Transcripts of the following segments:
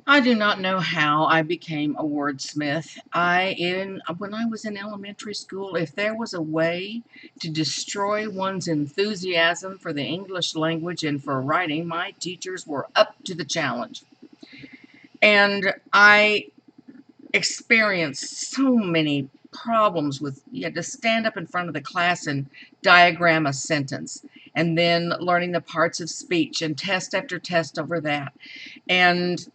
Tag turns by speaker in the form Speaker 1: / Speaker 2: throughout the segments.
Speaker 1: I do not know how I became a wordsmith. When I was in elementary school, if there was a way to destroy one's enthusiasm for the English language and for writing, my teachers were up to the challenge. And I experienced so many problems with you had to stand up in front of the class and diagram a sentence, and then learning the parts of speech and test after test over that. And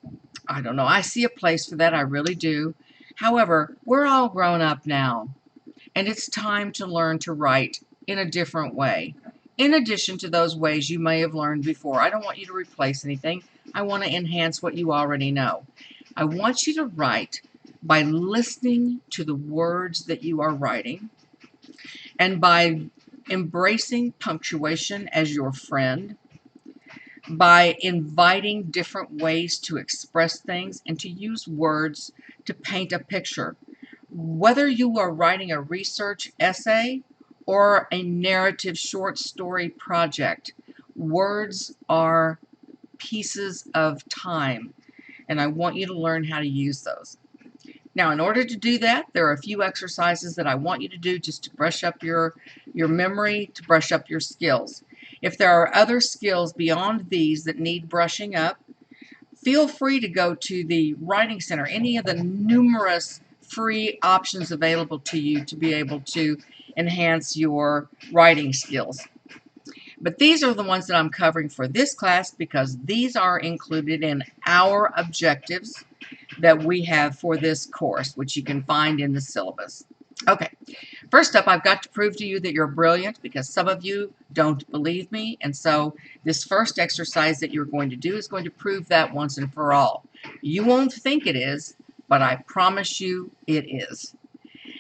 Speaker 1: I don't know, I see a place for that, I really do. However, we're all grown up now, and it's time to learn to write in a different way. In addition to those ways you may have learned before, I don't want you to replace anything. I want to enhance what you already know. I want you to write by listening to the words that you are writing and by embracing punctuation as your friend, by inviting different ways to express things and to use words to paint a picture. Whether you are writing a research essay or a narrative short story project, words are pieces of time, and I want you to learn how to use those. Now, in order to do that, there are a few exercises that I want you to do just to brush up your memory, to brush up your skills. If there are other skills beyond these that need brushing up, feel free to go to the Writing Center, any of the numerous free options available to you to be able to enhance your writing skills. But these are the ones that I'm covering for this class because these are included in our objectives that we have for this course, which you can find in the syllabus. Okay, first up, I've got to prove to you that you're brilliant because some of you don't believe me. And so this first exercise that you're going to do is going to prove that once and for all. You won't think it is, but I promise you it is.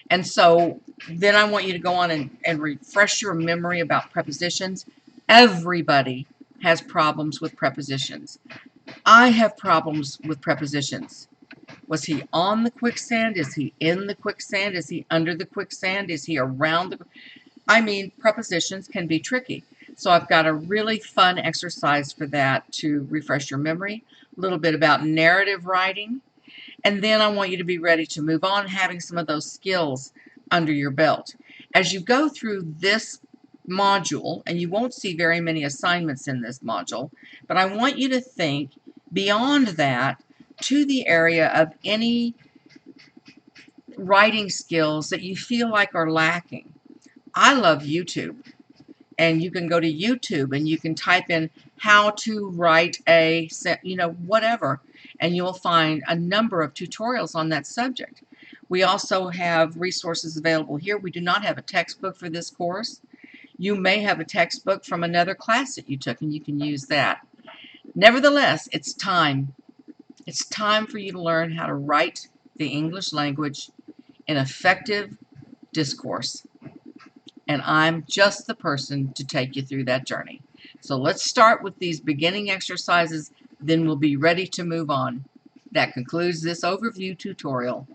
Speaker 1: And so then I want you to go on and refresh your memory about prepositions. Everybody has problems with prepositions. I have problems with prepositions. Was he on the quicksand? Is he in the quicksand? Is he under the quicksand? Is he around the... I mean, prepositions can be tricky. So I've got a really fun exercise for that to refresh your memory, a little bit about narrative writing, and then I want you to be ready to move on, having some of those skills under your belt. As you go through this module, and you won't see very many assignments in this module, but I want you to think beyond that to the area of any writing skills that you feel like are lacking. I love YouTube, and you can go to YouTube and you can type in how to write a, whatever, and you'll find a number of tutorials on that subject. We also have resources available here. We do not have a textbook for this course. You may have a textbook from another class that you took, and you can use that. Nevertheless, it's time. It's time for you to learn how to write the English language in effective discourse. And I'm just the person to take you through that journey. So let's start with these beginning exercises, then we'll be ready to move on. That concludes this overview tutorial.